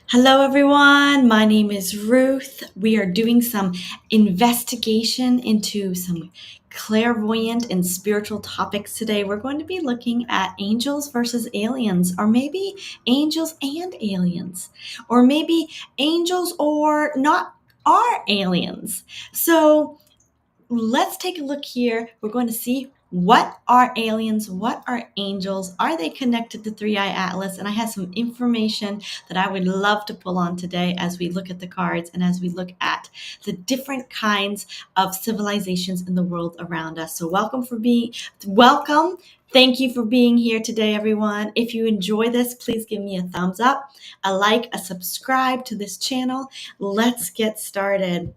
Hello, everyone. My name is Ruth. We are doing some investigation into some clairvoyant and spiritual topics today. We're going to be looking at angels versus aliens, or maybe angels and aliens, or maybe angels or not are aliens. So let's take a look here. We're going to see what are aliens, what are angels, are they connected to Three Eye Atlas? And I have some information that I would love to pull on today as we look at the cards and as we look at the different kinds of civilizations in the world around us. So welcome. Thank you for being here today, everyone. If you enjoy this, please give me a thumbs up, a like, a subscribe to this channel. Let's get started.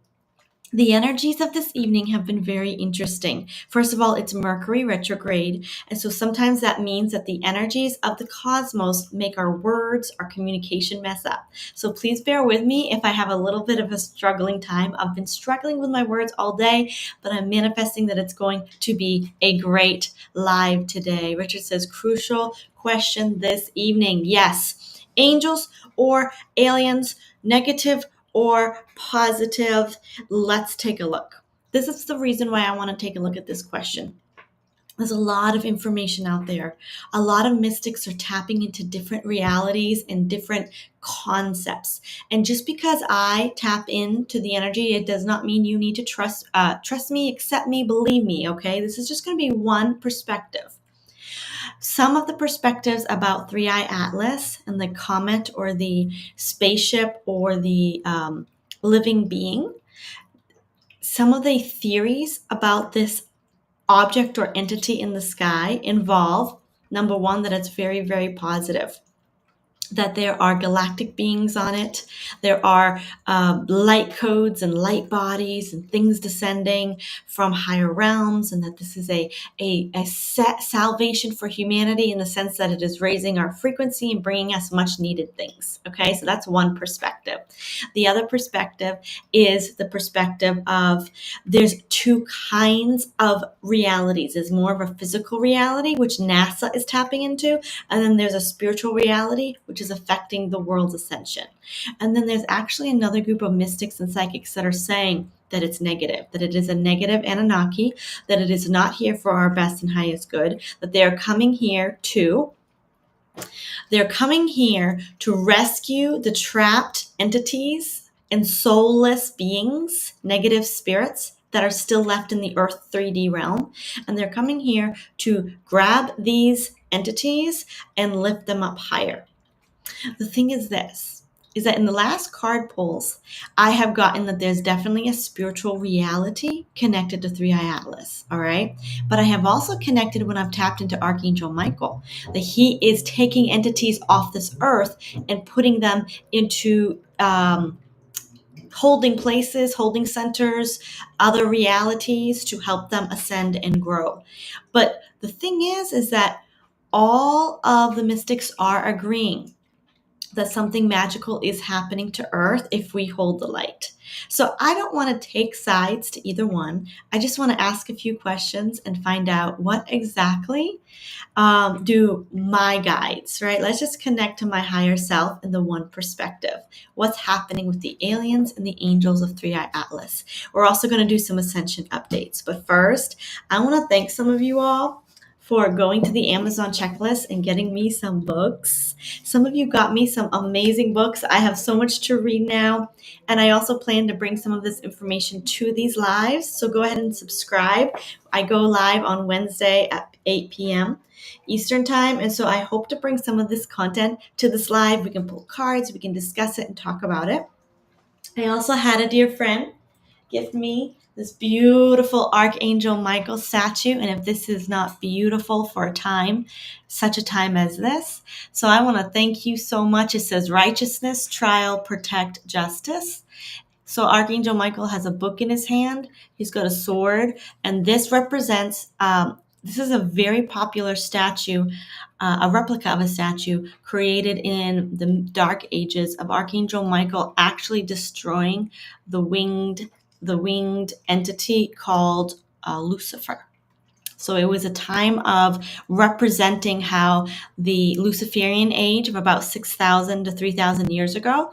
The energies of this evening have been very interesting. First of all, it's Mercury retrograde. And so sometimes that means that the energies of the cosmos make our words, our communication mess up. So please bear with me if I have a little bit of a struggling time. I've been struggling with my words all day, but I'm manifesting that it's going to be a great live today. Richard says, crucial question this evening. Yes, angels or aliens, negative or positive? Let's take a look. This is the reason why I want to take a look at this question. There's a lot of information out there. A lot of mystics are tapping into different realities and different concepts. And just because I tap into the energy, it does not mean you need to trust me, accept me, believe me, okay? This is just going to be one perspective. Some of the perspectives about Three Eye Atlas and the comet or the spaceship or the living being, some of the theories about this object or entity in the sky involve, number one, that it's very, very positive, that there are galactic beings on it. There are light codes and light bodies and things descending from higher realms, and that this is a salvation for humanity in the sense that it is raising our frequency and bringing us much needed things. Okay, so that's one perspective. The other perspective is the perspective of there's two kinds of realities. There's more of a physical reality, which NASA is tapping into, and then there's a spiritual reality, which is affecting the world's ascension. And then there's actually another group of mystics and psychics that are saying that it's negative, that it is a negative Anunnaki, that it is not here for our best and highest good, that they're coming here to rescue the trapped entities and soulless beings, negative spirits that are still left in the Earth 3D realm. And they're coming here to grab these entities and lift them up higher. The thing is that in the last card pulls, I have gotten that there's definitely a spiritual reality connected to Three Eye Atlas, all right? But I have also connected when I've tapped into Archangel Michael, that he is taking entities off this earth and putting them into holding places, holding centers, other realities to help them ascend and grow. But the thing is that all of the mystics are agreeing that something magical is happening to Earth if we hold the light. So I don't want to take sides to either one. I just want to ask a few questions and find out what exactly do my guides, right? Let's just connect to my higher self in the one perspective. What's happening with the aliens and the angels of Three Eye Atlas? We're also going to do some ascension updates. But first, I want to thank some of you all for going to the Amazon checklist and getting me some books. Some of you got me some amazing books. I have so much to read now. And I also plan to bring some of this information to these lives. So go ahead and subscribe. I go live on Wednesday at 8 p.m. Eastern time. And so I hope to bring some of this content to this live. We can pull cards, we can discuss it and talk about it. I also had a dear friend gift me this beautiful Archangel Michael statue. And if this is not beautiful for a time, such a time as this. So I want to thank you so much. It says righteousness, trial, protect, justice. So Archangel Michael has a book in his hand. He's got a sword. And this represents, this is a very popular statue, a replica of a statue created in the Dark Ages of Archangel Michael actually destroying the winged entity called Lucifer. So it was a time of representing how the Luciferian age of about 6,000 to 3,000 years ago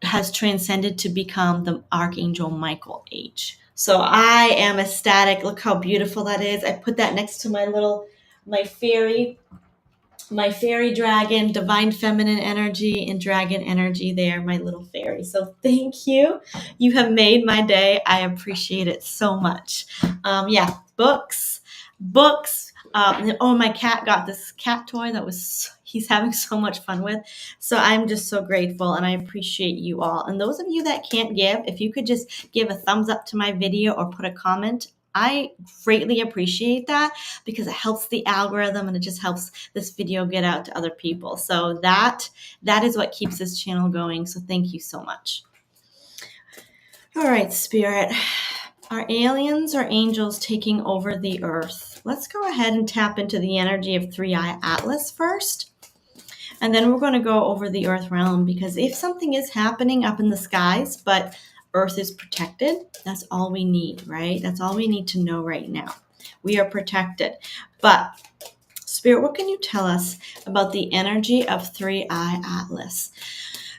has transcended to become the Archangel Michael age. So I am ecstatic. Look how beautiful that is. I put that next to my fairy dragon, divine feminine energy and dragon energy there, my little fairy. So thank you. You have made my day. I appreciate it so much. Yeah, books. Oh, my cat got this cat toy that he's having so much fun with. So I'm just so grateful and I appreciate you all. And those of you that can't give, if you could just give a thumbs up to my video or put a comment, I greatly appreciate that because it helps the algorithm and it just helps this video get out to other people. So that is what keeps this channel going. So thank you so much. All right, Spirit. Are aliens or angels taking over the earth? Let's go ahead and tap into the energy of 3i Atlas first. And then we're going to go over the earth realm, because if something is happening up in the skies, but earth is protected, that's all we need, right? That's all we need to know right now. We are protected. But Spirit, what can you tell us about the energy of 3i Atlas?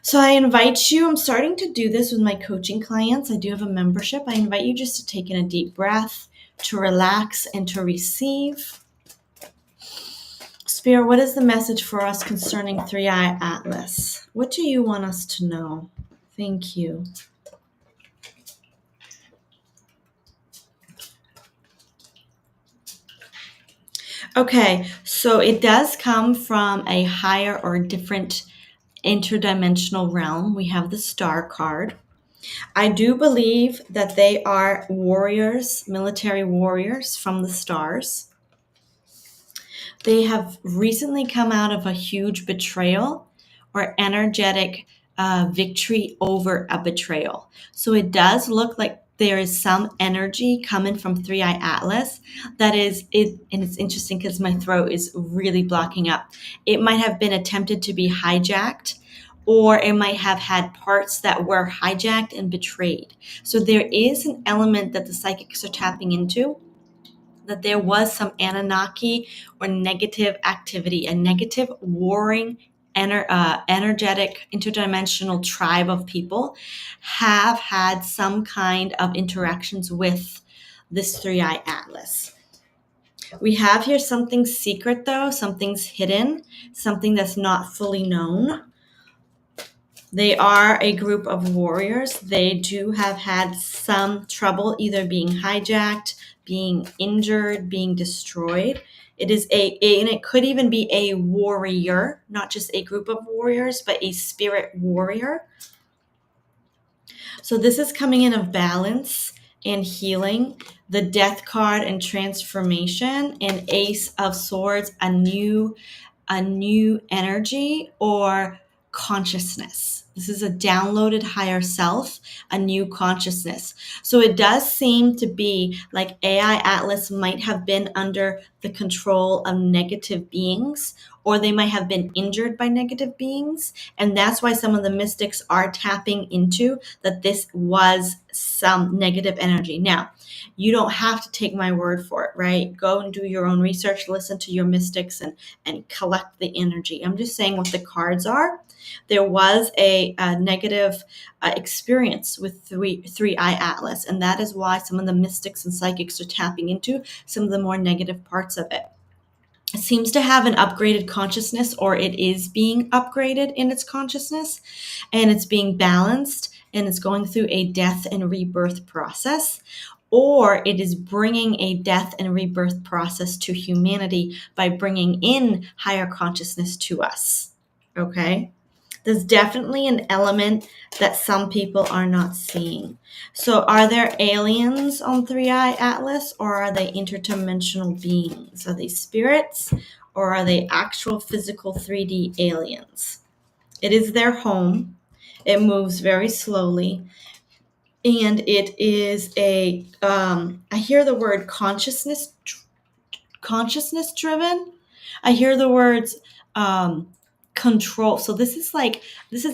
So I invite you, I'm starting to do this with my coaching clients. I do have a membership. I invite you just to take in a deep breath, to relax and to receive. Spirit, what is the message for us concerning 3i Atlas? What do you want us to know? Thank you. Okay, so it does come from a higher or different interdimensional realm. We have the star card. I do believe that they are warriors, military warriors from the stars. They have recently come out of a huge betrayal or energetic victory over a betrayal. So it does look like there is some energy coming from 3i Atlas that is it, and it's interesting because my throat is really blocking up. It might have been attempted to be hijacked, or it might have had parts that were hijacked and betrayed. So there is an element that the psychics are tapping into, that there was some Anunnaki or negative activity, a negative warring energetic interdimensional tribe of people have had some kind of interactions with this 3i Atlas. We have here something secret though, something's hidden, something that's not fully known. They are a group of warriors. They do have had some trouble either being hijacked, being injured, being destroyed. It is and it could even be a warrior, not just a group of warriors, but a spirit warrior. So this is coming in of balance and healing, the death card and transformation, and ace of swords, a new energy or consciousness. This is a downloaded higher self, a new consciousness. So it does seem to be like AI Atlas might have been under the control of negative beings, or they might have been injured by negative beings. And that's why some of the mystics are tapping into that this was some negative energy. Now, you don't have to take my word for it, right? Go and do your own research, listen to your mystics and collect the energy. I'm just saying what the cards are. There was a negative experience with 3i Atlas, and that is why some of the mystics and psychics are tapping into some of the more negative parts of it. It seems to have an upgraded consciousness, or it is being upgraded in its consciousness, and it's being balanced, and it's going through a death and rebirth process, or it is bringing a death and rebirth process to humanity by bringing in higher consciousness to us. Okay? There's definitely an element that some people are not seeing. So are there aliens on 3i Atlas, or are they interdimensional beings? Are they spirits, or are they actual physical 3D aliens? It is their home. It moves very slowly. And it is I hear the word consciousness driven. I hear the words control. So this is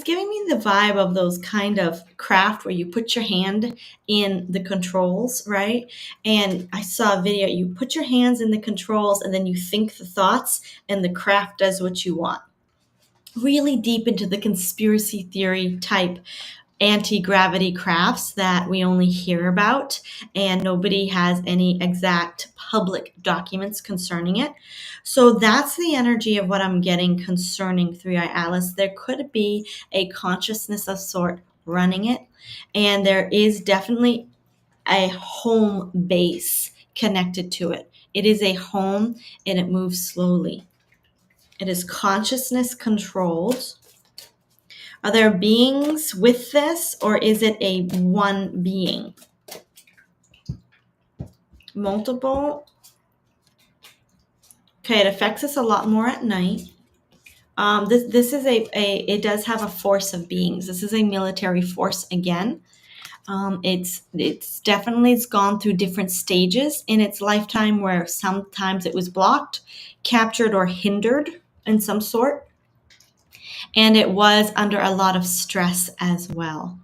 giving me the vibe of those kind of craft where you put your hand in the controls, right? And I saw a video, you put your hands in the controls and then you think the thoughts and the craft does what you want. Really deep into the conspiracy theory type anti-gravity crafts that we only hear about, and nobody has any exact public documents concerning it. So that's the energy of what I'm getting concerning Three Eye Atlas. There could be a consciousness of sort running it, and there is definitely a home base connected to it. It is a home and it moves slowly. It is consciousness controlled. Are there beings with this, or is it a one being? Multiple. Okay, it affects us a lot more at night. This is it does have a force of beings. This is a military force again. It's definitely gone through different stages in its lifetime where sometimes it was blocked, captured, or hindered in some sort. And it was under a lot of stress as well.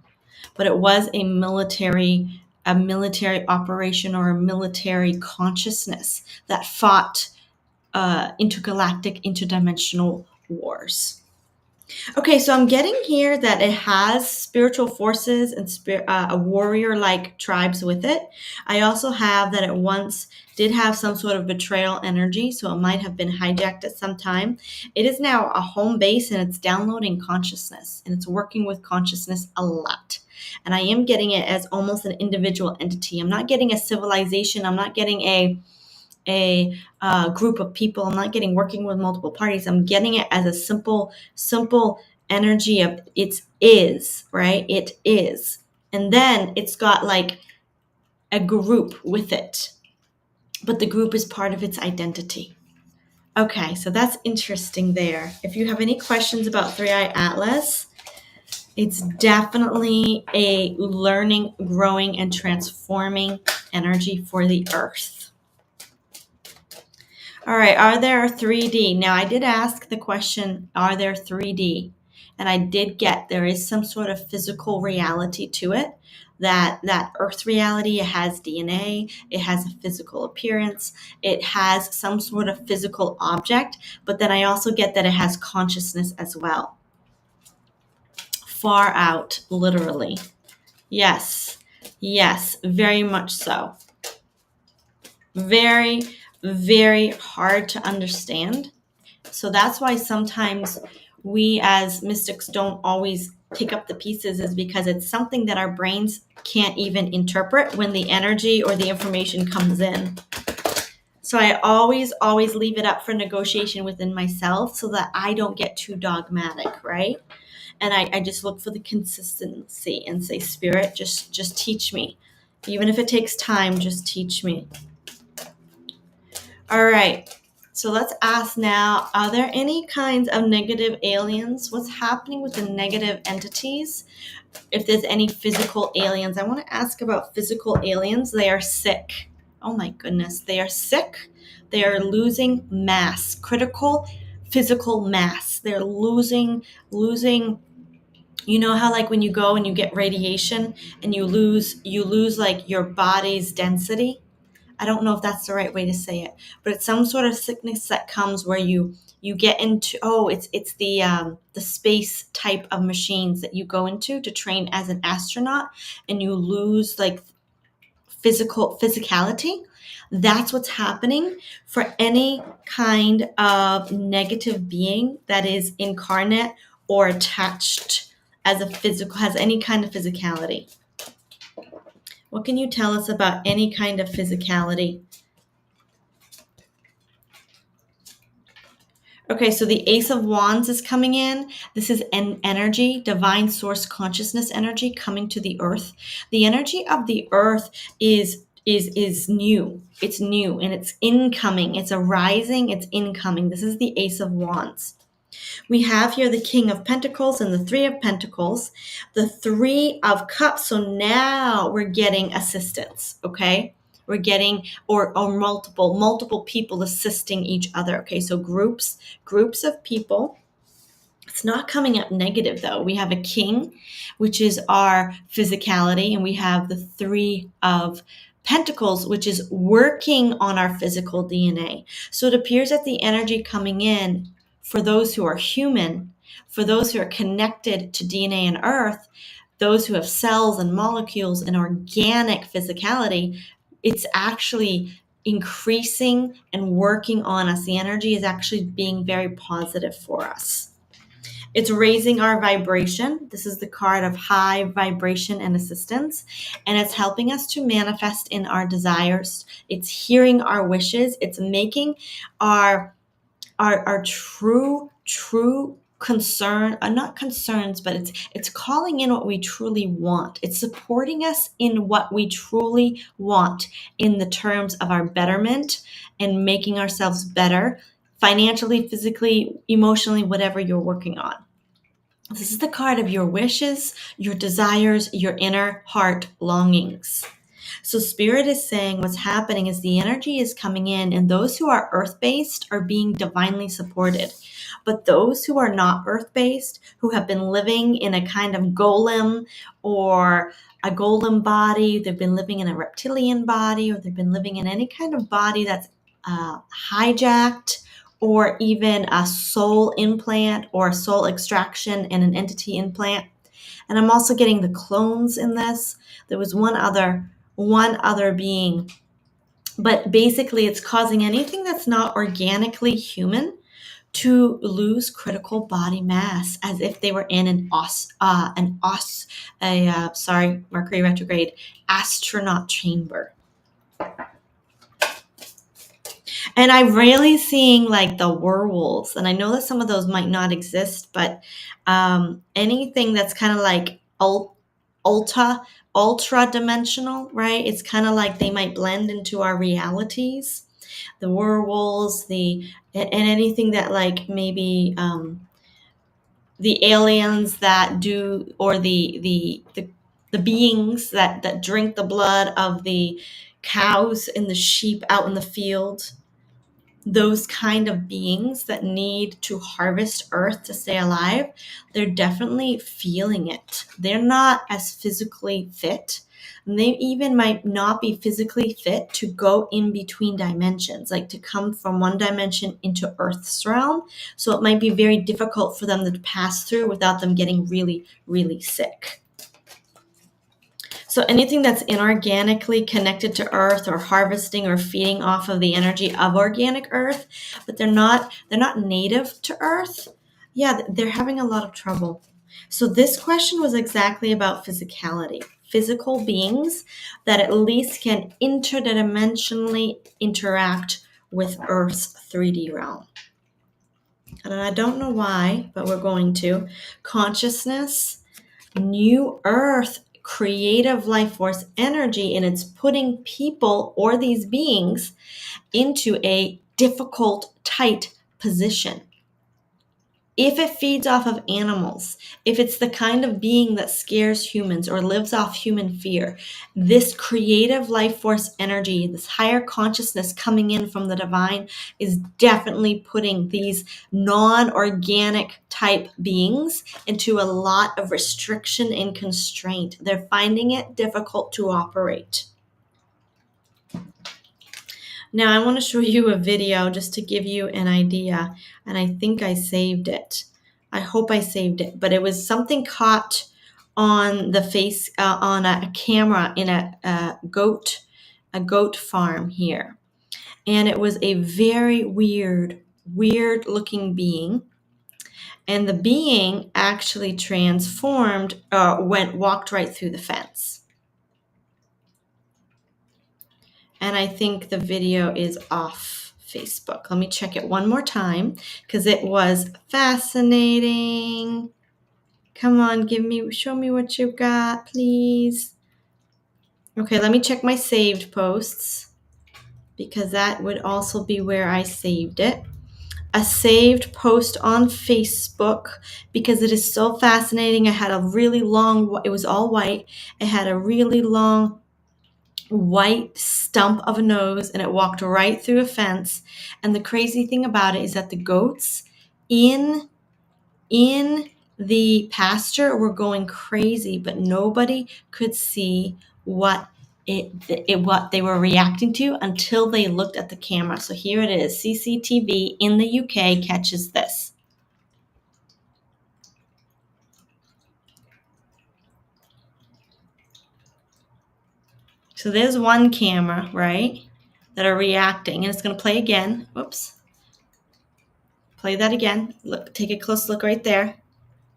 But it was a military operation or a military consciousness that fought intergalactic, interdimensional wars. Okay, so I'm getting here that it has spiritual forces and a warrior-like tribes with it. I also have that it once did have some sort of betrayal energy, so it might have been hijacked at some time. It is now a home base, and it's downloading consciousness, and it's working with consciousness a lot. And I am getting it as almost an individual entity. I'm not getting a civilization. I'm not getting a group of people. I'm not getting working with multiple parties. I'm getting it as a simple energy of it is, right? It is. And then it's got like a group with it, but the group is part of its identity. Okay, so that's interesting there. If you have any questions about Three Eye Atlas, it's definitely a learning, growing, and transforming energy for the earth. All right, are there 3D? Now, I did ask the question, are there 3D? And I did get there is some sort of physical reality to it. That Earth reality, it has DNA, it has a physical appearance, it has some sort of physical object, but then I also get that it has consciousness as well. Far out, literally. Yes, very much so. Very, very hard to understand. So that's why sometimes we as mystics don't always pick up the pieces, is because it's something that our brains can't even interpret when the energy or the information comes in. So I always leave it up for negotiation within myself so that I don't get too dogmatic, right? And I just look for the consistency and say, Spirit, just teach me. Even if it takes time, just teach me. All right, so let's ask now, are there any kinds of negative aliens? What's happening with the negative entities? If there's any physical aliens, I want to ask about physical aliens. They are sick. Oh my goodness, they are sick. They are losing mass, critical physical mass. They're losing, you know how like when you go and you get radiation and you lose like your body's density? I don't know if that's the right way to say it, but it's some sort of sickness that comes where you get into, it's the space type of machines that you go into to train as an astronaut, and you lose like physicality. That's what's happening for any kind of negative being that is incarnate or attached as a physical, has any kind of physicality. What can you tell us about any kind of physicality? Okay, so the Ace of Wands is coming in. This is an energy, divine source consciousness energy coming to the earth. The energy of the earth is new. It's new and it's incoming. It's arising, it's incoming. This is the Ace of Wands. We have here the King of Pentacles and the Three of Pentacles, the Three of Cups. So now we're getting assistance, okay? We're getting or multiple people assisting each other. Okay, so groups of people It's not coming up negative though. We have a king, which is our physicality, and we have the three of pentacles, which is working on our physical DNA. So it appears that the energy coming in for those who are human, for those who are connected to DNA and earth, those who have cells and molecules and organic physicality, it's actually increasing and working on us. The energy is actually being very positive for us. It's raising our vibration. This is the card of high vibration and assistance, and it's helping us to manifest in our desires. It's hearing our wishes. It's making our true concern, not concerns, but it's calling in what we truly want. It's supporting us in what we truly want in the terms of our betterment and making ourselves better financially, physically, emotionally, whatever you're working on. This is the card of your wishes, your desires, your inner heart longings. So Spirit is saying what's happening is the energy is coming in, and those who are earth-based are being divinely supported. But those who are not earth-based, who have been living in a kind of golem or a golem body, they've been living in a reptilian body, or they've been living in any kind of body that's hijacked, or even a soul implant or a soul extraction and an entity implant. And I'm also getting the clones in this. There was one other being, but basically it's causing anything that's not organically human to lose critical body mass, as if they were in Mercury retrograde astronaut chamber. And I'm really seeing like the werewolves, and I know that some of those might not exist, but anything that's kind of like ultra dimensional, right? It's kind of like they might blend into our realities. The werewolves, and anything that like maybe the aliens that do, or the beings that drink the blood of the cows and the sheep out in the field. Those kind of beings that need to harvest earth to stay alive, they're definitely feeling it. They're not as physically fit. And they even might not be physically fit to go in between dimensions, like to come from one dimension into Earth's realm. So it might be very difficult for them to pass through without them getting really, really sick. So anything that's inorganically connected to earth, or harvesting or feeding off of the energy of organic earth, but they're not native to earth, yeah, they're having a lot of trouble. So this question was exactly about physicality, physical beings that at least can interdimensionally interact with Earth's 3D realm. And I don't know why, but we're going to. Consciousness, new earth, creative life force energy, and it's putting people or these beings into a difficult, tight position. If it feeds off of animals, if it's the kind of being that scares humans or lives off human fear, this creative life force energy, this higher consciousness coming in from the divine, is definitely putting these non-organic type beings into a lot of restriction and constraint. They're finding it difficult to operate. Now I want to show you a video just to give you an idea, and I think I saved it. I hope I saved it, but it was something caught on the face, on a camera in a goat farm here. And it was a very weird looking being. And the being actually transformed, walked right through the fence. And I think the video is off Facebook. Let me check it one more time because it was fascinating. Come on, show me what you've got, please. Okay, let me check my saved posts because that would also be where I saved it. A saved post on Facebook because it is so fascinating. I had a really long, it was all white. It had a really long white stump of a nose, and it walked right through a fence. And the crazy thing about it is that the goats in in the pasture were going crazy, but nobody could see what what they were reacting to until they looked at the camera. So here it is. CCTV in the UK catches this. So there's one camera, right, that are reacting, and it's going to play again. Whoops. Play that again. Look, take a close look right there.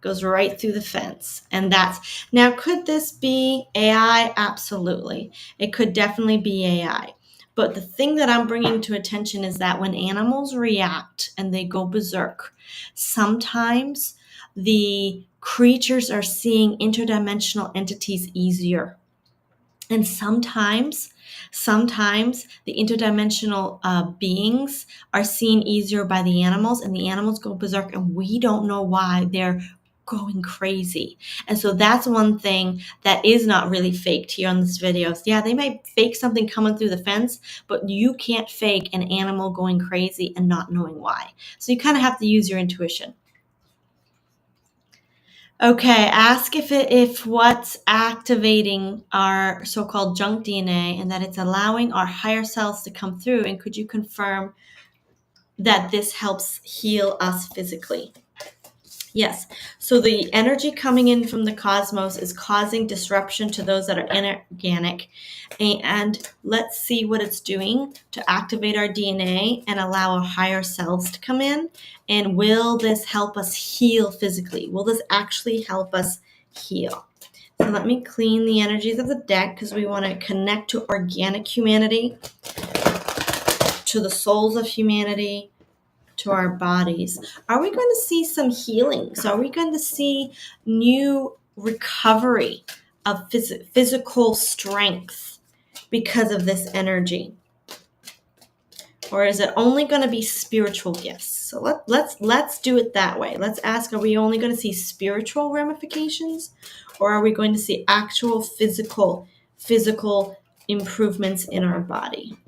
Goes right through the fence. And that's, now could this be AI? Absolutely. It could definitely be AI. But the thing that I'm bringing to attention is that when animals react and they go berserk, sometimes the creatures are seeing interdimensional entities easier. And sometimes the interdimensional beings are seen easier by the animals, and the animals go berserk, and we don't know why they're going crazy. And so that's one thing that is not really faked here on this video. Yeah, they might fake something coming through the fence, but you can't fake an animal going crazy and not knowing why. So you kind of have to use your intuition. Okay, ask if what's activating our so-called junk DNA and that it's allowing our higher selves to come through, and could you confirm that this helps heal us physically? Yes. So the energy coming in from the cosmos is causing disruption to those that are inorganic. And let's see what it's doing to activate our DNA and allow our higher selves to come in. And will this help us heal physically? Will this actually help us heal? So let me clean the energies of the deck because we want to connect to organic humanity, to the souls of humanity, to our bodies. Are we going to see some healings? Are we going to see new recovery of physical strength because of this energy? Or is it only going to be spiritual gifts? So let's do it that way. Let's ask, are we only going to see spiritual ramifications, or are we going to see actual physical improvements in our body?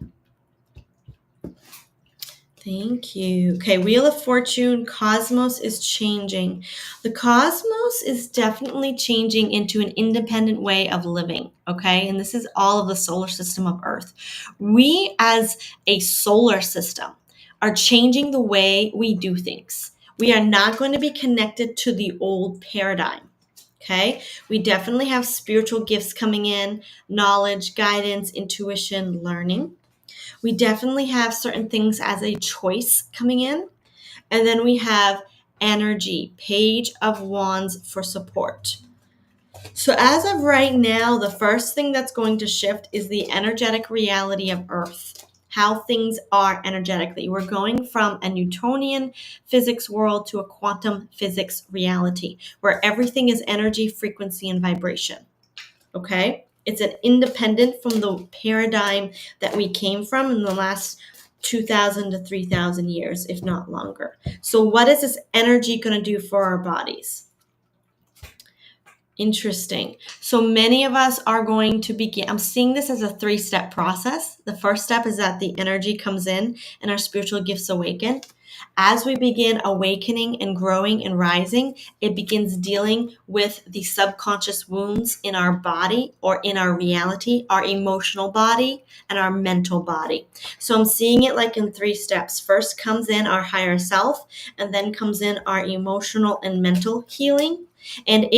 Thank you. Okay, Wheel of Fortune, cosmos is changing. The cosmos is definitely changing into an independent way of living, okay? And this is all of the solar system of Earth. We as a solar system are changing the way we do things. We are not going to be connected to the old paradigm, okay? We definitely have spiritual gifts coming in, knowledge, guidance, intuition, learning. We definitely have certain things as a choice coming in. And then we have energy, Page of Wands for support. So as of right now, the first thing that's going to shift is the energetic reality of Earth, how things are energetically. We're going from a Newtonian physics world to a quantum physics reality, where everything is energy, frequency, and vibration. Okay? It's an independent from the paradigm that we came from in the last 2,000 to 3,000 years, if not longer. So what is this energy going to do for our bodies? Interesting. So many of us are going to begin, I'm seeing this as a 3-step process. The first step is that the energy comes in and our spiritual gifts awaken. As we begin awakening and growing and rising, it begins dealing with the subconscious wounds in our body or in our reality, our emotional body and our mental body. So I'm seeing it like in 3 steps. First comes in our higher self, and then comes in our emotional and mental healing. And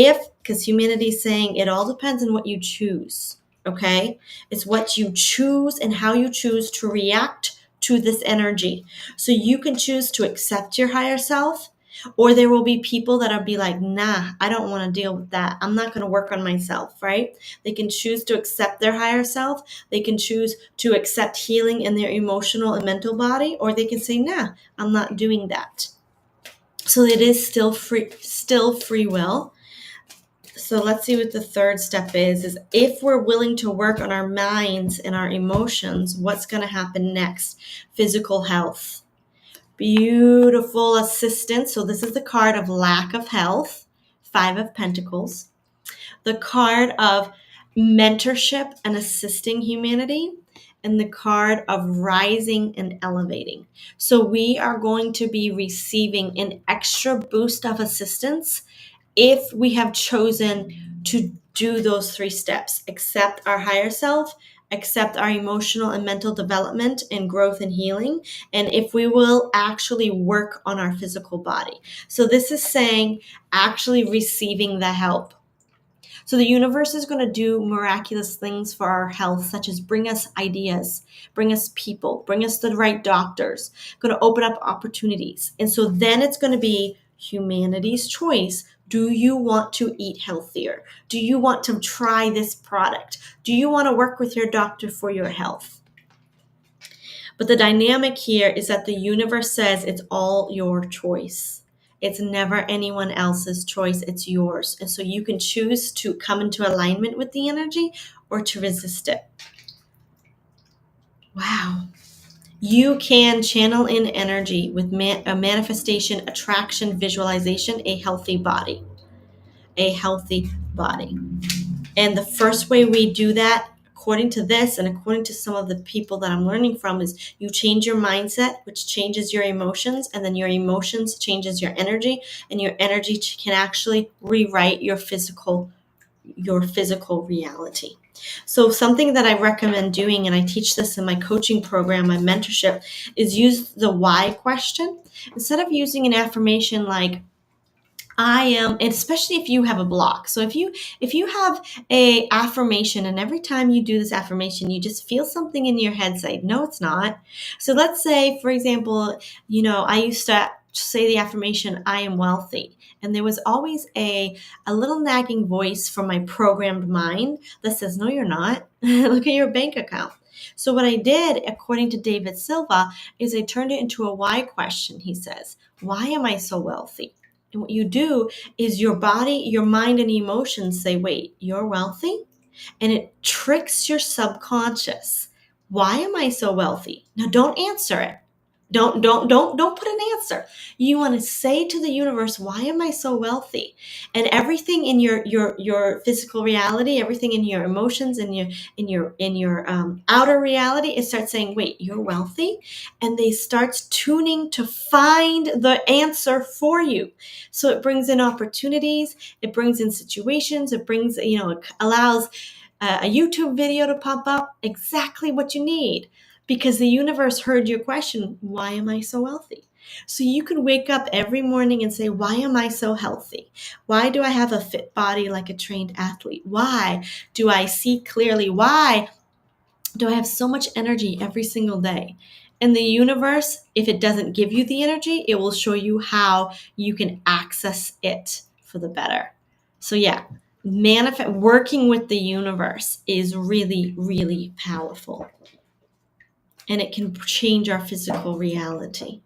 because humanity is saying it all depends on what you choose, okay? It's what you choose and how you choose to react to this energy. So you can choose to accept your higher self, or there will be people that'll be like, nah, I don't want to deal with that. I'm not going to work on myself, right? They can choose to accept their higher self. They can choose to accept healing in their emotional and mental body, or they can say, nah, I'm not doing that. So it is still free will. So let's see what the third step is if we're willing to work on our minds and our emotions, what's going to happen next? Physical health. Beautiful assistance. So this is the card of lack of health, 5 of Pentacles. The card of mentorship and assisting humanity. and the card of rising and elevating. So we are going to be receiving an extra boost of assistance if we have chosen to do those 3 steps: accept our higher self, accept our emotional and mental development and growth and healing, and if we will actually work on our physical body. So this is saying actually receiving the help. So the universe is going to do miraculous things for our health, such as bring us ideas, bring us people, bring us the right doctors, going to open up opportunities. And so then it's going to be humanity's choice. Do you want to eat healthier? Do you want to try this product? Do you want to work with your doctor for your health? But the dynamic here is that the universe says it's all your choice. It's never anyone else's choice. It's yours. And so you can choose to come into alignment with the energy or to resist it. Wow. You can channel in energy with a manifestation, attraction, visualization, a healthy body. A healthy body. And the first way we do that, according to this and according to some of the people that I'm learning from, is you change your mindset, which changes your emotions, and then your emotions changes your energy, and your energy can actually rewrite your physical reality. So something that I recommend doing, and I teach this in my coaching program, my mentorship, is use the why question. Instead of using an affirmation like, I am, and especially if you have a block. So if you have a affirmation and every time you do this affirmation, you just feel something in your head say, no, it's not. So let's say, for example, I used to say the affirmation, I am wealthy. And there was always a little nagging voice from my programmed mind that says, no, you're not. Look at your bank account. So what I did, according to David Silva, is I turned it into a why question. He says, why am I so wealthy? And what you do is your body, your mind, and emotions say, wait, you're wealthy? And it tricks your subconscious. Why am I so wealthy? Now don't answer it. Don't put an answer. You want to say to the universe, why am I so wealthy? And everything in your physical reality, everything in your emotions and your outer reality, it starts saying, wait, you're wealthy? And they start tuning to find the answer for you. So it brings in opportunities, it brings in situations, it brings, it allows a YouTube video to pop up, exactly what you need. Because the universe heard your question, why am I so wealthy? So you can wake up every morning and say, why am I so healthy? Why do I have a fit body like a trained athlete? Why do I see clearly? Why do I have so much energy every single day? And the universe, if it doesn't give you the energy, it will show you how you can access it for the better. So yeah, working with the universe is really, really powerful. And it can change our physical reality.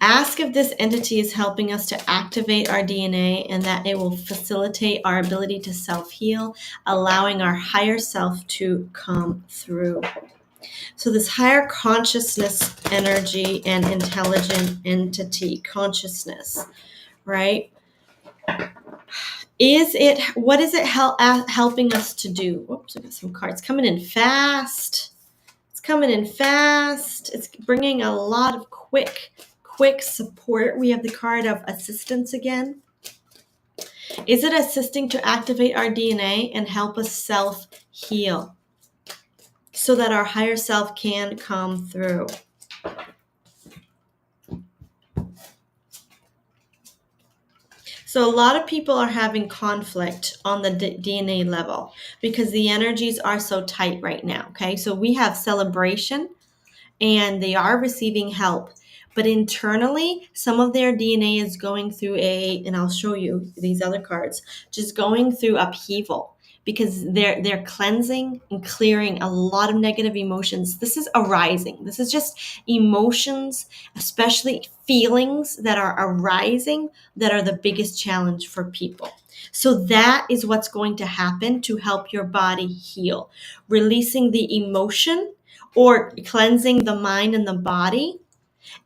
Ask if this entity is helping us to activate our DNA and that it will facilitate our ability to self-heal, allowing our higher self to come through. So this higher consciousness energy and intelligent entity consciousness, right? What is it helping us to do? Whoops, I got some cards coming in fast. It's bringing a lot of quick support. We have the card of assistance again. Is it assisting to activate our DNA and help us self-heal so that our higher self can come through? So a lot of people are having conflict on the DNA level because the energies are so tight right now, okay? So we have celebration and they are receiving help. But internally, some of their DNA is going through and I'll show you these other cards, just going through upheaval because they're cleansing and clearing a lot of negative emotions. This is arising. This is just emotions, especially feelings that are arising that are the biggest challenge for people. So that is what's going to happen to help your body heal, releasing the emotion or cleansing the mind and the body.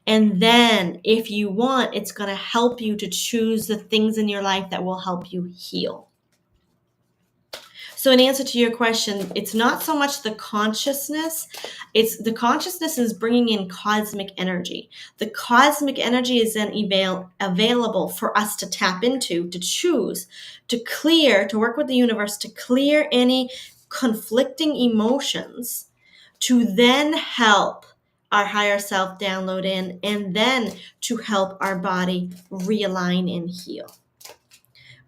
And then if you want, it's going to help you to choose the things in your life that will help you heal. So in answer to your question, it's not so much the consciousness. It's the consciousness is bringing in cosmic energy. The cosmic energy is then available for us to tap into, to choose, to clear, to work with the universe, to clear any conflicting emotions, to then help our higher self download in, and then to help our body realign and heal.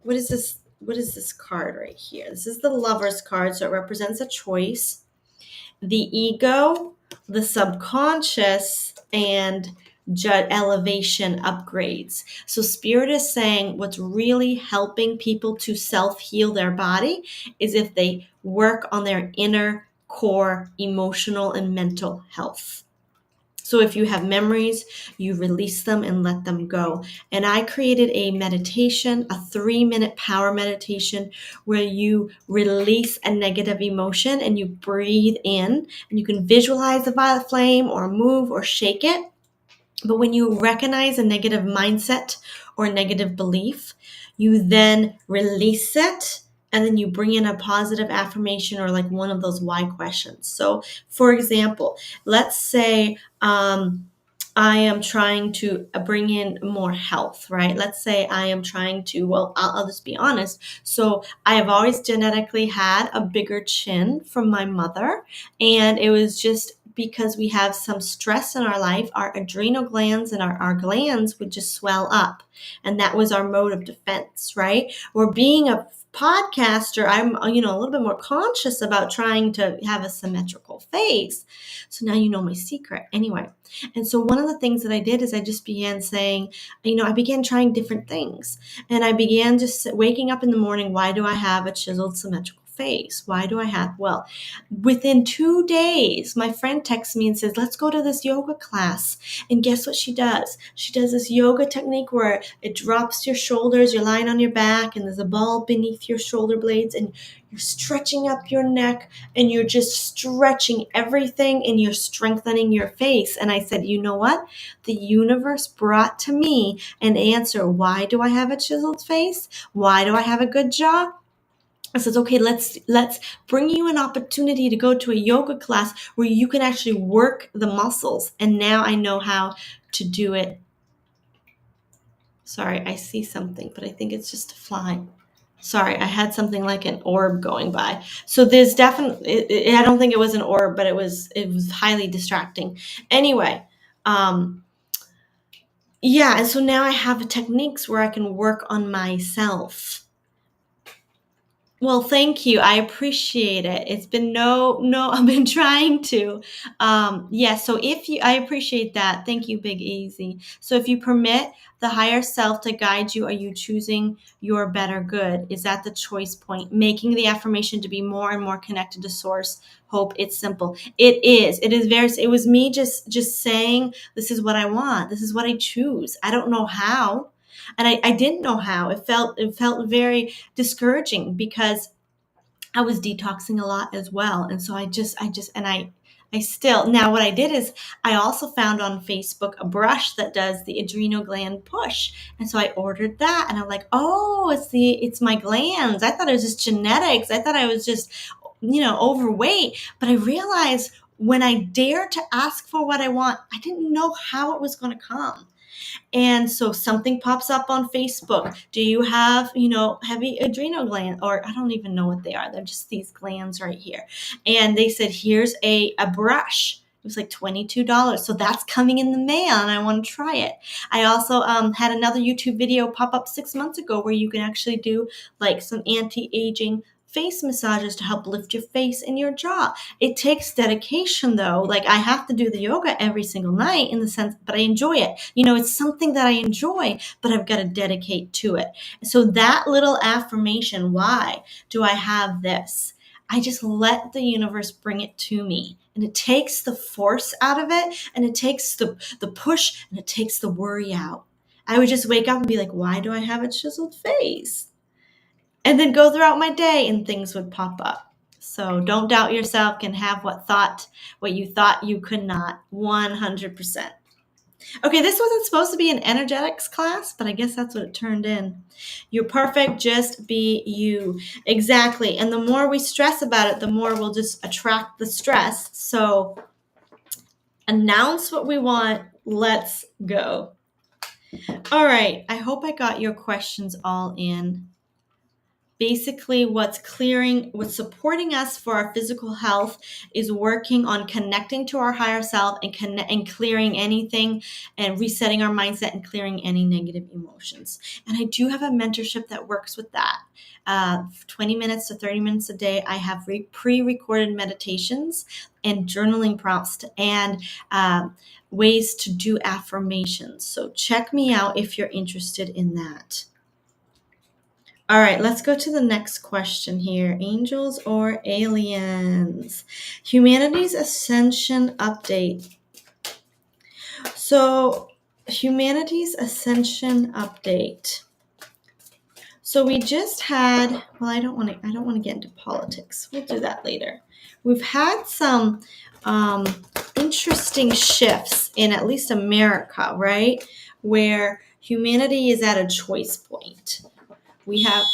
What is this? What is this card right here? This is the Lover's card, so it represents a choice. The ego, the subconscious, and elevation upgrades. So Spirit is saying what's really helping people to self-heal their body is if they work on their inner core emotional and mental health. So if you have memories, you release them and let them go. And I created a meditation, a 3-minute power meditation where you release a negative emotion and you breathe in, and you can visualize the violet flame or move or shake it. But when you recognize a negative mindset or negative belief, you then release it, and then you bring in a positive affirmation or like one of those why questions. So for example, let's say I am trying to bring in more health, right? Let's say I am trying to, well, I'll just be honest. So I have always genetically had a bigger chin from my mother, and it was just because we have some stress in our life, our adrenal glands and our glands would just swell up. And that was our mode of defense, right? Or being a podcaster, I'm, a little bit more conscious about trying to have a symmetrical face. So now you know my secret. Anyway. And so one of the things that I did is I just began saying, I began trying different things. And I began just waking up in the morning. Why do I have a chiseled symmetrical face? Why do I have, well, within 2 days, my friend texts me and says, let's go to this yoga class. And guess what she does? She does this yoga technique where it drops your shoulders, you're lying on your back, and there's a ball beneath your shoulder blades, and you're stretching up your neck, and you're just stretching everything, and you're strengthening your face. And I said, you know what? The universe brought to me an answer. Why do I have a chiseled face? Why do I have a good jaw? I says, okay, let's bring you an opportunity to go to a yoga class where you can actually work the muscles. And now I know how to do it. Sorry, I see something, but I think it's just a fly. Sorry, I had something like an orb going by. So there's definitely, I don't think it was an orb, but it was highly distracting. Anyway, yeah, and so now I have techniques where I can work on myself. Well, thank you. I appreciate it. It's been no, I've been trying to. Yeah, so I appreciate that. Thank you, Big Easy. So if you permit the higher self to guide you, are you choosing your better good? Is that the choice point? Making the affirmation to be more and more connected to source. Hope it's simple. It is. It was me just saying, this is what I want. This is what I choose. I don't know how. And I didn't know how. It felt very discouraging because I was detoxing a lot as well. And so I still, now what I did is I also found on Facebook a brush that does the adrenal gland push. And so I ordered that, and I'm like, oh, it's my glands. I thought it was just genetics. I thought I was just, overweight. But I realized when I dared to ask for what I want, I didn't know how it was going to come. And so something pops up on Facebook. Do you have, heavy adrenal gland? Or I don't even know what they are. They're just these glands right here. And they said, here's a brush. It was like $22. So that's coming in the mail, and I want to try it. I also had another YouTube video pop up 6 months ago where you can actually do like some anti-aging face massages to help lift your face and your jaw. It takes dedication though. Like I have to do the yoga every single night in the sense, but I enjoy it. It's something that I enjoy, but I've got to dedicate to it. So that little affirmation, why do I have this? I just let the universe bring it to me. And it takes the force out of it, and it takes the push, and it takes the worry out. I would just wake up and be like, why do I have a chiseled face? And then go throughout my day and things would pop up. So don't doubt yourself, can have what you thought you could not, 100%. Okay, this wasn't supposed to be an energetics class, but I guess that's what it turned in. You're perfect, just be you. Exactly. And the more we stress about it, the more we'll just attract the stress. So announce what we want. Let's go. All right. I hope I got your questions all in. Basically, what's supporting us for our physical health is working on connecting to our higher self and clearing anything and resetting our mindset and clearing any negative emotions. And I do have a mentorship that works with that. 20 minutes to 30 minutes a day. I have pre-recorded meditations and journaling prompts and ways to do affirmations. So check me out if you're interested in that. All right, let's go to the next question here. Angels or aliens? Humanity's ascension update. So, humanity's ascension update. So we just had, well, I don't want to get into politics. We'll do that later. We've had some interesting shifts in at least America, right? Where humanity is at a choice point. We have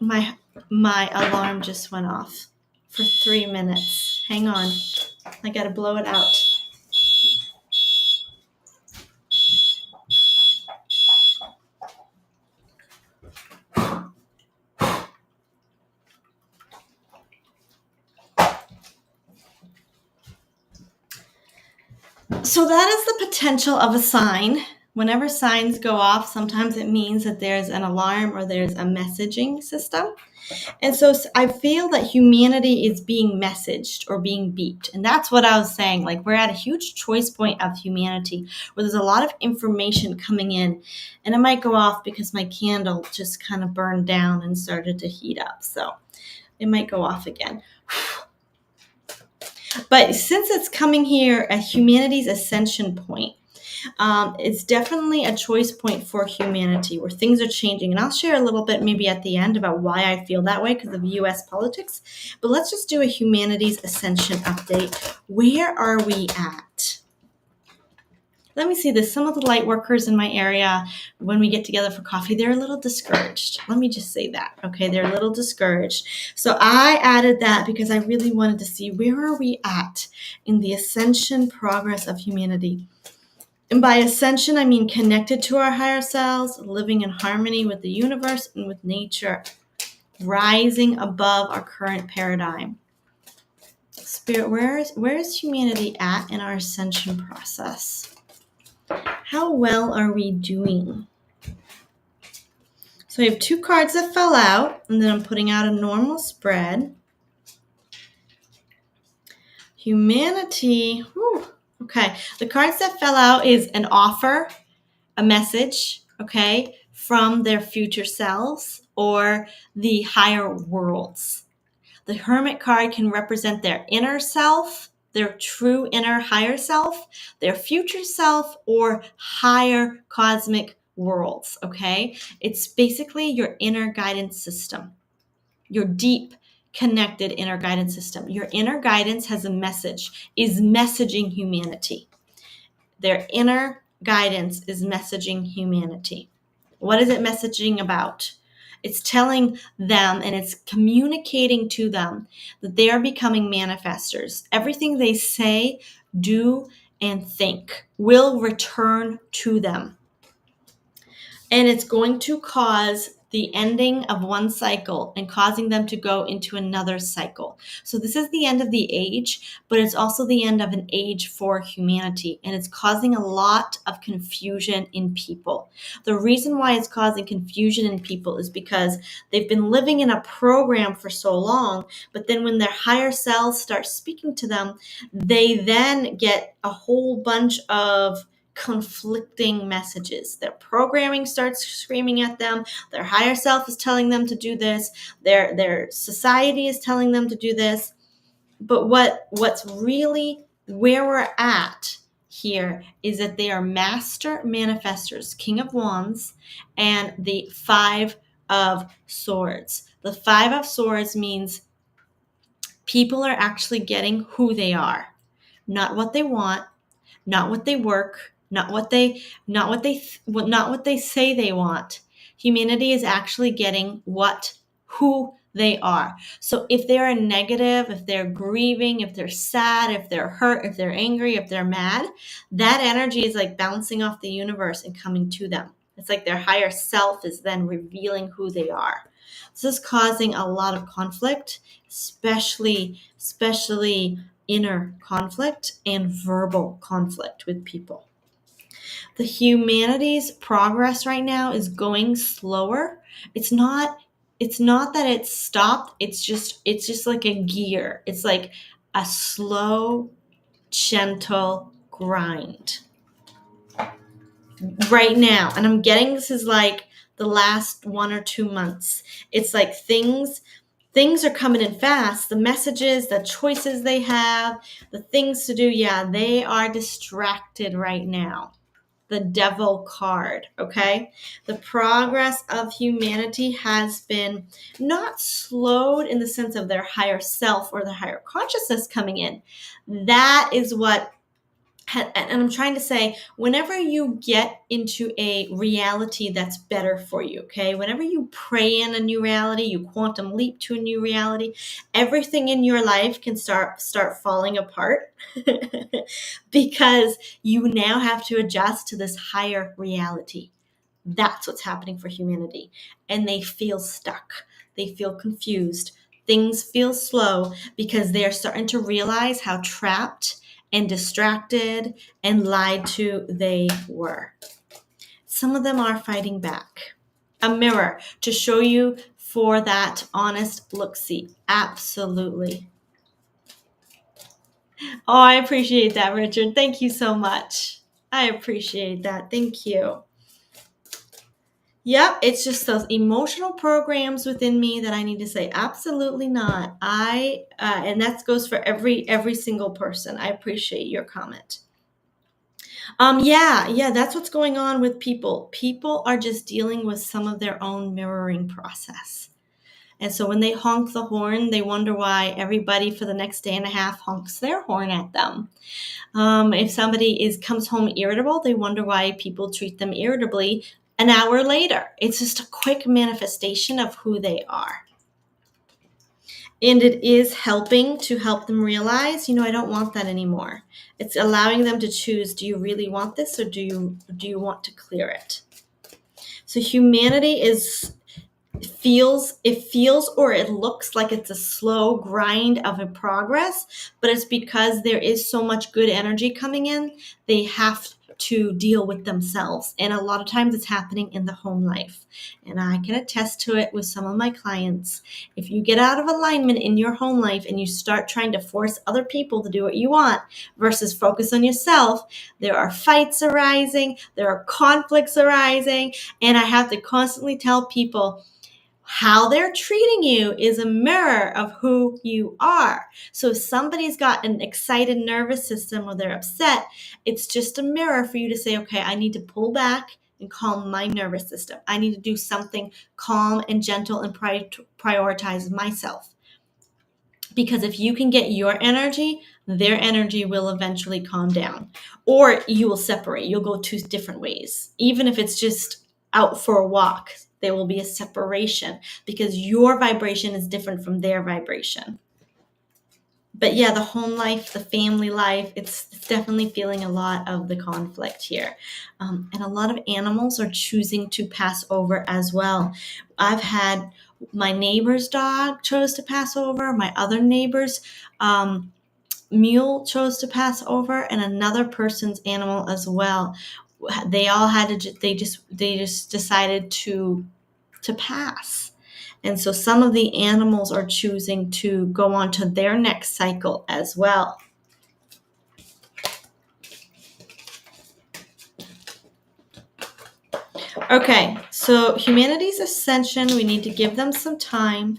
my alarm just went off for 3 minutes. Hang on. I got to blow it out. So that is the potential of a sign. Whenever signs go off, sometimes it means that there's an alarm or there's a messaging system. And so I feel that humanity is being messaged or being beeped. And that's what I was saying. Like, we're at a huge choice point of humanity where there's a lot of information coming in. And it might go off because my candle just kind of burned down and started to heat up. So it might go off again. But since it's coming here at humanity's ascension point, it's definitely a choice point for humanity where things are changing. And I'll share a little bit maybe at the end about why I feel that way because of US politics. But let's just do a humanity's ascension update. Where are we at? Let me see this. Some of the light workers in my area, when we get together for coffee, they're a little discouraged. Let me just say that. Okay, they're a little discouraged. So I added that because I really wanted to see where are we at in the ascension progress of humanity. And by ascension, I mean connected to our higher selves, living in harmony with the universe and with nature, rising above our current paradigm. Spirit, where is humanity at in our ascension process? How well are we doing? So I have 2 cards that fell out, and then I'm putting out a normal spread. Humanity, whew, okay. The cards that fell out is an offer, a message, okay, from their future selves or the higher worlds. The Hermit card can represent their inner self, their true inner higher self, their future self, or higher cosmic worlds, okay? It's basically your inner guidance system, your deep connected inner guidance system. Your inner guidance has a message, is messaging humanity. Their inner guidance is messaging humanity. What is it messaging about? It's telling them and it's communicating to them that they are becoming manifestors. Everything they say, do, and think will return to them. And it's going to cause the ending of one cycle and causing them to go into another cycle. So this is the end of the age, but it's also the end of an age for humanity. And it's causing a lot of confusion in people. The reason why it's causing confusion in people is because they've been living in a program for so long, but then when their higher selves start speaking to them, they then get a whole bunch of conflicting messages. Their programming starts screaming at them. Their higher self is telling them to do this. Their society is telling them to do this. But what's really where we're at here is that they are master manifestors, King of Wands, and the 5 of Swords. The 5 of Swords means people are actually getting who they are, not what they want, not what they work, not what they say they want. Humanity is actually getting who they are. So if they're negative, if they're grieving, if they're sad, if they're hurt, if they're angry, if they're mad, that energy is like bouncing off the universe and coming to them. It's like their higher self is then revealing who they are. This is causing a lot of conflict, especially inner conflict and verbal conflict with people. The humanity's progress right now is going slower. It's not that it's stopped. It's just like a gear. It's like a slow, gentle grind right now. And I'm getting this is like the last 1 or 2 months. It's like things are coming in fast. The messages, the choices they have, the things to do, they are distracted right now. The devil card, okay? The progress of humanity has been not slowed in the sense of their higher self or their higher consciousness coming in. That is what, and I'm trying to say, whenever you get into a reality that's better for you, okay? Whenever you pray in a new reality, you quantum leap to a new reality, everything in your life can start falling apart because you now have to adjust to this higher reality. That's what's happening for humanity. And they feel stuck. They feel confused. Things feel slow because they're starting to realize how trapped and distracted and lied to they were. Some of them are fighting back. A mirror to show you for that honest look-see. Absolutely. Oh, I appreciate that, Richard. Thank you so much. I appreciate that. Thank you. Yep, it's just those emotional programs within me that I need to say, absolutely not. And that goes for every single person. I appreciate your comment. Yeah, that's what's going on with people. People are just dealing with some of their own mirroring process. And so when they honk the horn, they wonder why everybody for the next day and a half honks their horn at them. If somebody comes home irritable, they wonder why people treat them irritably an hour later. It's just a quick manifestation of who they are. And it is helping to help them realize, I don't want that anymore. It's allowing them to choose, do you really want this or do you want to clear it? So humanity feels or it looks like it's a slow grind of a progress, but it's because there is so much good energy coming in, they have to deal with themselves. And a lot of times it's happening in the home life. And I can attest to it with some of my clients. If you get out of alignment in your home life and you start trying to force other people to do what you want versus focus on yourself, there are fights arising, there are conflicts arising, and I have to constantly tell people, how they're treating you is a mirror of who you are. So if somebody's got an excited nervous system or they're upset, it's just a mirror for you to say, okay, I need to pull back and calm my nervous system. I need to do something calm and gentle and prioritize myself. Because if you can get your energy, their energy will eventually calm down. Or you will separate. You'll go two different ways. Even if it's just out for a walk, there will be a separation because your vibration is different from their vibration. But yeah, the home life, the family life, it's definitely feeling a lot of the conflict here. And a lot of animals are choosing to pass over as well. I've had my neighbor's dog chose to pass over, my other neighbor's mule chose to pass over, and another person's animal as well. They all had to, they just decided to pass. And so some of the animals are choosing to go on to their next cycle as well. Okay, so humanity's ascension, we need to give them some time,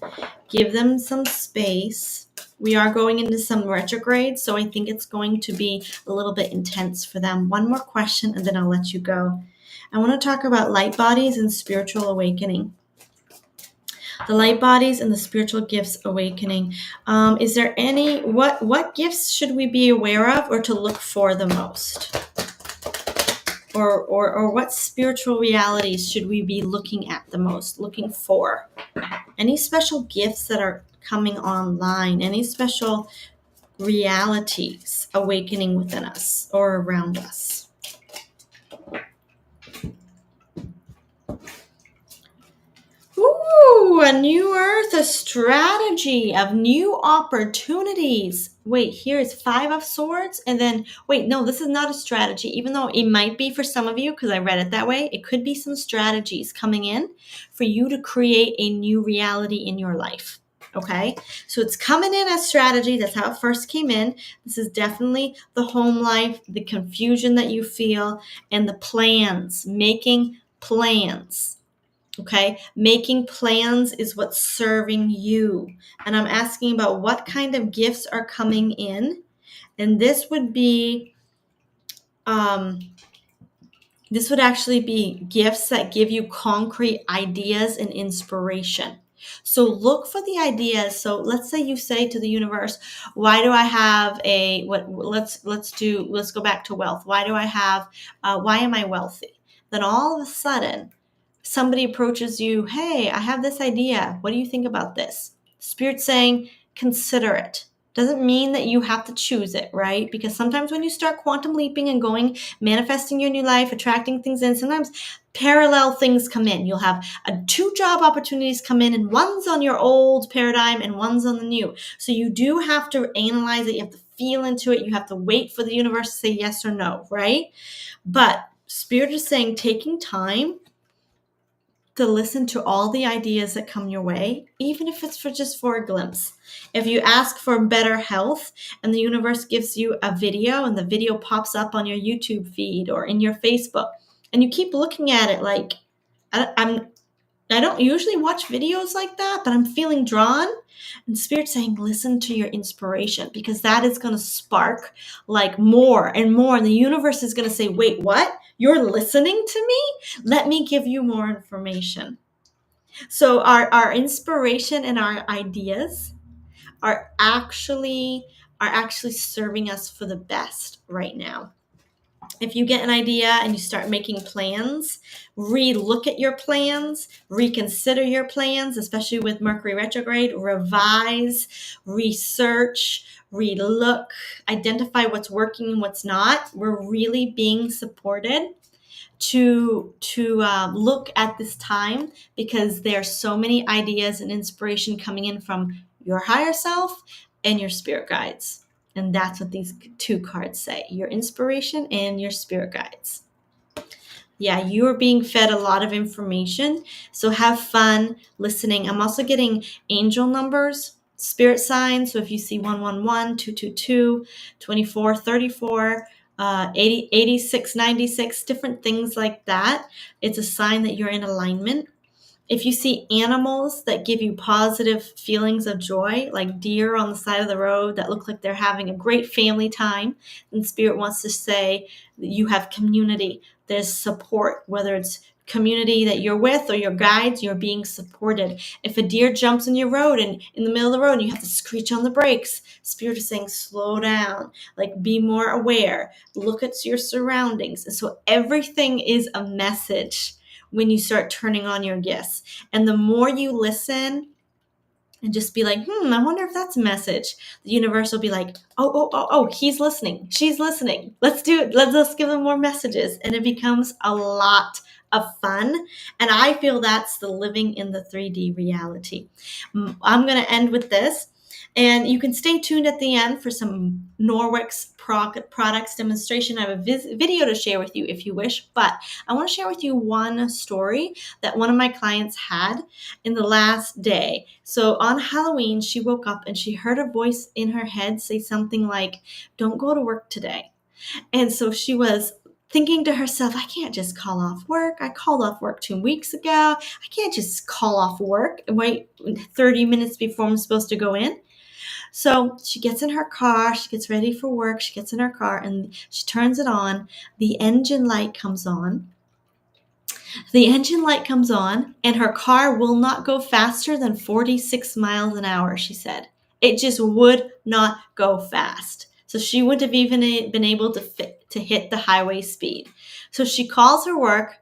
give them some space. We are going into some retrograde, so I think it's going to be a little bit intense for them. One more question, and then I'll let you go. I want to talk about light bodies and spiritual awakening. The light bodies and the spiritual gifts awakening. Is there any, what gifts should we be aware of or to look for the most? Or what spiritual realities should we be looking at the most, looking for? Any special gifts that are coming online? Any special realities awakening within us or around us? Ooh, a new earth, a strategy of new opportunities. Wait, here is 5 of swords. And then, wait, no, this is not a strategy, even though it might be for some of you, because I read it that way. It could be some strategies coming in for you to create a new reality in your life. Okay, so it's coming in as strategy. That's how it first came in. This is definitely the home life, the confusion that you feel, and the plans, making plans. Okay, making plans is what's serving you. And I'm asking about what kind of gifts are coming in. And this would be, this would actually be gifts that give you concrete ideas and inspiration. So look for the ideas. So let's say you say to the universe, why do I have a, let's go back to wealth. Why do I have, why am I wealthy? Then all of a sudden, somebody approaches you, hey, I have this idea. What do you think about this? Spirit's saying, consider it. Doesn't mean that you have to choose it, right? Because sometimes when you start quantum leaping and going, manifesting your new life, attracting things in, sometimes parallel things come in. You'll have 2 job opportunities come in, and one's on your old paradigm and one's on the new. So you do have to analyze it. You have to feel into it. You have to wait for the universe to say yes or no, right? But Spirit is saying taking time to listen to all the ideas that come your way, even if it's for a glimpse. If you ask for better health and the universe gives you a video and the video pops up on your YouTube feed or in your Facebook, and you keep looking at it like, I don't usually watch videos like that, but I'm feeling drawn. And Spirit's saying, listen to your inspiration, because that is going to spark like more and more. And the universe is going to say, wait, what? You're listening to me? Let me give you more information. So our inspiration and our ideas are actually serving us for the best right now. If you get an idea and you start making plans, re-look at your plans, reconsider your plans, especially with Mercury retrograde, revise, research, re-look, identify what's working and what's not. We're really being supported to look at this time, because there's so many ideas and inspiration coming in from your higher self and your spirit guides. And that's what these 2 cards say, your inspiration and your spirit guides. Yeah, you are being fed a lot of information. So have fun listening. I'm also getting angel numbers, spirit signs. So if you see 111, 222, 24, 34, 80, 86, 96, different things like that, it's a sign that you're in alignment. If you see animals that give you positive feelings of joy, like deer on the side of the road that look like they're having a great family time, then Spirit wants to say that you have community. There's support, whether it's community that you're with or your guides, you're being supported. If a deer jumps in your road and in the middle of the road and you have to screech on the brakes, Spirit is saying, slow down, like be more aware, look at your surroundings. And so everything is a message when you start turning on your gifts. And the more you listen and just be like, I wonder if that's a message, the universe will be like, oh, he's listening. She's listening. Let's do it. Let's give them more messages. And it becomes a lot of fun. And I feel that's the living in the 3D reality. I'm going to end with this. And you can stay tuned at the end for some NORWEX products demonstration. I have a video to share with you if you wish, but I want to share with you one story that one of my clients had in the last day. So on Halloween, she woke up and she heard a voice in her head say something like, don't go to work today. And so she was thinking to herself, I can't just call off work. I called off work 2 weeks ago. I can't just call off work and wait 30 minutes before I'm supposed to go in. So she gets in her car, she gets ready for work, she gets in her car and she turns it on. The engine light comes on. The engine light comes on and her car will not go faster than 46 miles an hour, she said. It just would not go fast. So she wouldn't have even been able to hit the highway speed. So she calls her work,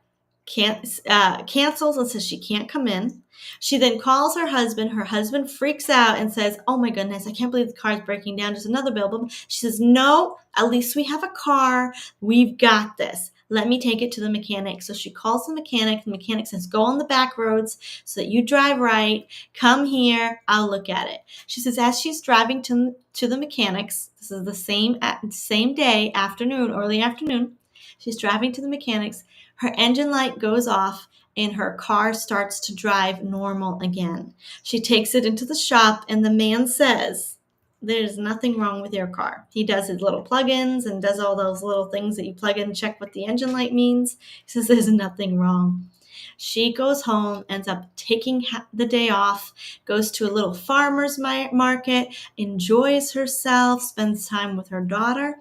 cancels and says she can't come in. She then calls her husband. Her husband freaks out and says, oh my goodness, I can't believe the car's breaking down. Just another bill. She says, no, at least we have a car. We've got this. Let me take it to the mechanic. So she calls the mechanic. The mechanic says, go on the back roads so that you drive right. Come here. I'll look at it. She says, as she's driving to the mechanics, this is the same day, early afternoon, she's driving to the mechanics. Her engine light goes off and her car starts to drive normal again. She takes it into the shop and the man says, there's nothing wrong with your car. He does his little plugins and does all those little things that you plug in and check what the engine light means. He says there's nothing wrong. She goes home, ends up taking the day off, goes to a little farmer's market, enjoys herself, spends time with her daughter,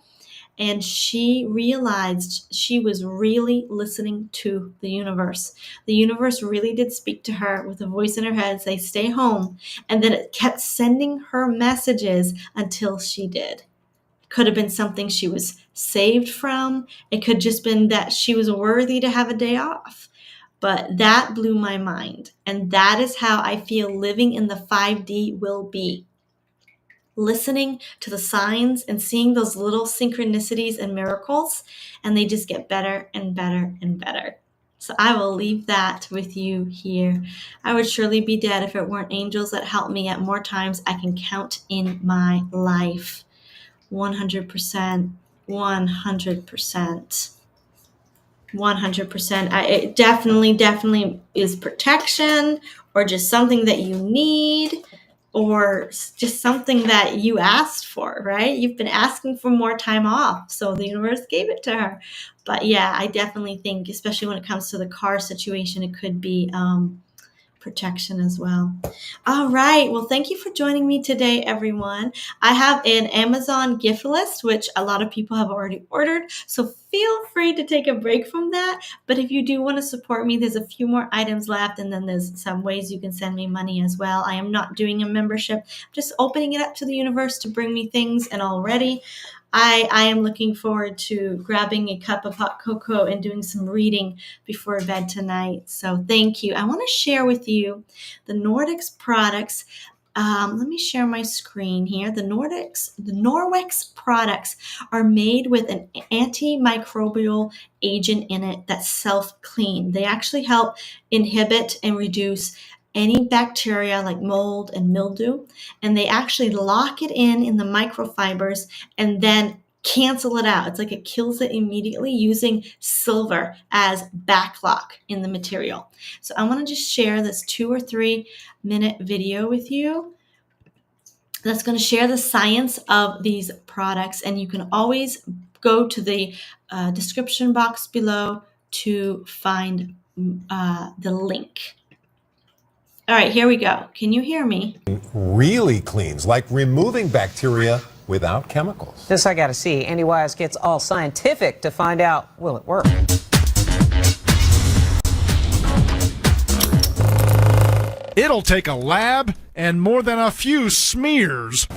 and she realized she was really listening to the universe. The universe really did speak to her with a voice in her head, say, stay home. And then it kept sending her messages until she did. Could have been something she was saved from. It could just been that she was worthy to have a day off. But that blew my mind. And that is how I feel living in the 5D will be. Listening to the signs and seeing those little synchronicities and miracles, and they just get better and better and better. So I will leave that with you here. I would surely be dead if it weren't angels that help me at more times I can count in my life. 100%, 100%. 100%. It definitely is protection or just something that you need, or just something that you asked for, right? You've been asking for more time off, so the universe gave it to her. But yeah, I definitely think, especially when it comes to the car situation, it could be protection as well. All right. Well, thank you for joining me today, everyone. I have an Amazon gift list, which a lot of people have already ordered. So feel free to take a break from that. But if you do want to support me, there's a few more items left. And then there's some ways you can send me money as well. I am not doing a membership, I'm just opening it up to the universe to bring me things. And already I am looking forward to grabbing a cup of hot cocoa and doing some reading before bed tonight. So thank you. I want to share with you the NORWEX products. Let me share my screen here. The NORWEX products are made with an antimicrobial agent in it that's self-clean. They actually help inhibit and reduce any bacteria like mold and mildew, and they actually lock it in the microfibers and then cancel it out. It's like it kills it immediately using silver as backlock in the material. So I want to just share this 2 or 3 minute video with you that's going to share the science of these products, and you can always go to the description box below to find the link. All right, here we go. Can you hear me? Really cleans, like removing bacteria without chemicals. This I gotta see. Andy Wise gets all scientific to find out, will it work? It'll take a lab and more than a few smears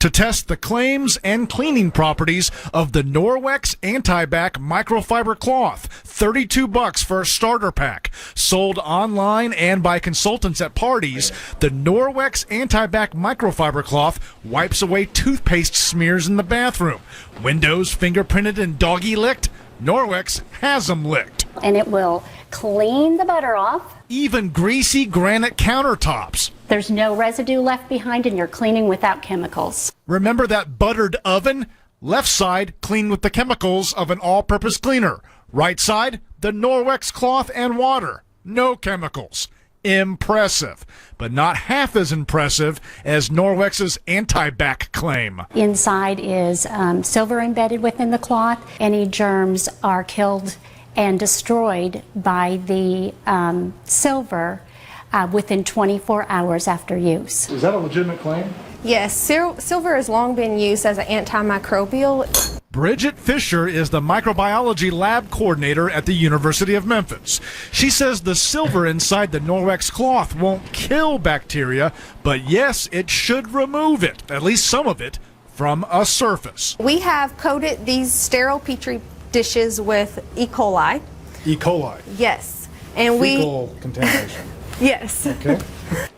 to test the claims and cleaning properties of the NORWEX Anti-Bac Microfiber Cloth. $32 for a starter pack. Sold online and by consultants at parties, the NORWEX Anti-Bac Microfiber Cloth wipes away toothpaste smears in the bathroom. Windows fingerprinted and doggy licked? NORWEX has them licked. And it will clean the butter off. Even greasy granite countertops. There's no residue left behind and you're cleaning without chemicals. Remember that buttered oven? Left side, clean with the chemicals of an all-purpose cleaner. Right side, the NORWEX cloth and water. No chemicals. Impressive, but not half as impressive as NORWEX's anti-bac claim. Inside is silver embedded within the cloth. Any germs are killed and destroyed by the silver within 24 hours after use. Is that a legitimate claim? Yes, silver has long been used as an antimicrobial. Bridget Fisher is the microbiology lab coordinator at the University of Memphis. She says the silver inside the NORWEX cloth won't kill bacteria, but yes, it should remove it, at least some of it, from a surface. We have coated these sterile Petri dishes with E. coli. E. coli. Yes. And Fecal contamination. Yes. Okay.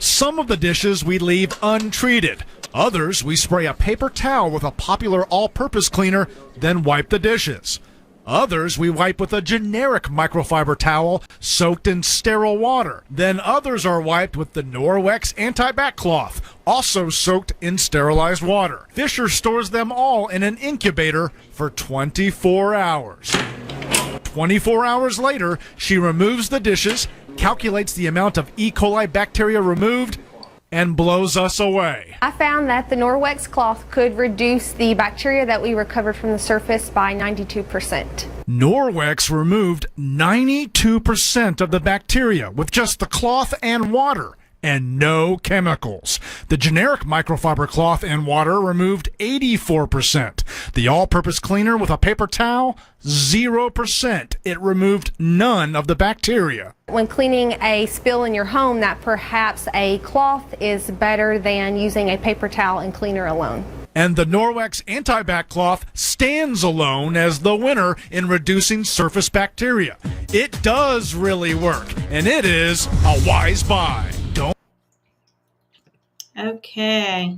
Some of the dishes we leave untreated. Others, we spray a paper towel with a popular all-purpose cleaner, then wipe the dishes. Others, we wipe with a generic microfiber towel soaked in sterile water. Then others are wiped with the NORWEX anti-bac cloth, also soaked in sterilized water. Fisher stores them all in an incubator for 24 hours. 24 hours later, she removes the dishes, calculates the amount of E. coli bacteria removed, and blows us away. I found that the NORWEX cloth could reduce the bacteria that we recovered from the surface by 92%. NORWEX removed 92% of the bacteria with just the cloth and water and no chemicals. The generic microfiber cloth and water removed 84%. The all-purpose cleaner with a paper towel, 0%. It removed none of the bacteria. When cleaning a spill in your home, that perhaps a cloth is better than using a paper towel and cleaner alone. And the NORWEX anti-bac cloth stands alone as the winner in reducing surface bacteria. It does really work, and it is a wise buy. Don't. Okay.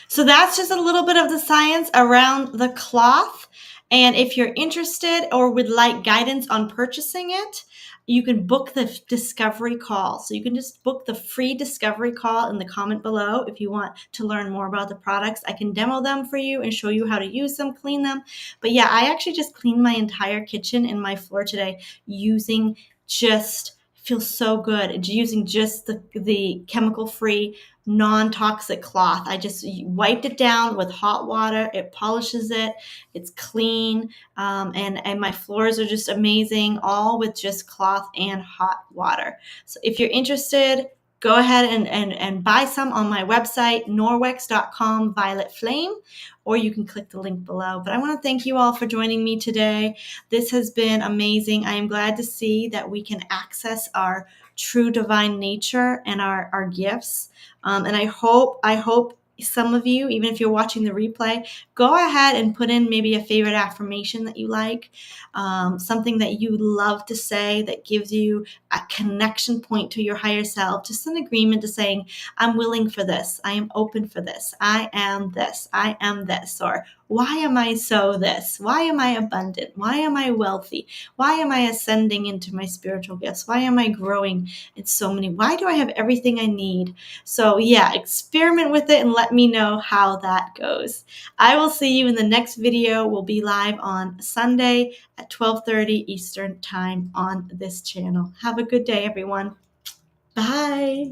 So that's just a little bit of the science around the cloth. And if you're interested or would like guidance on purchasing it, you can book the discovery call. So you can just book the free discovery call in the comment below if you want to learn more about the products. I can demo them for you and show you how to use them, clean them. But yeah, I actually just cleaned my entire kitchen and my floor today using just, feels so good, using just the chemical-free, non-toxic cloth. I just wiped it down with hot water. It polishes it. It's clean. And my floors are just amazing, all with just cloth and hot water. So if you're interested, go ahead and buy some on my website, norwex.com, Violet Flame, or you can click the link below. But I want to thank you all for joining me today. This has been amazing. I am glad to see that we can access our true divine nature and our gifts. And I hope some of you, even if you're watching the replay, go ahead and put in maybe a favorite affirmation that you like, something that you love to say that gives you a connection point to your higher self, just an agreement to saying, I'm willing for this, I am open for this, I am this, or why am I so this? Why am I abundant? Why am I wealthy? Why am I ascending into my spiritual gifts? Why am I growing in so many? Why do I have everything I need? So yeah, experiment with it and let me know how that goes. I will see you in the next video. We'll be live on Sunday at 12:30 Eastern time on this channel. Have a good day, everyone. Bye.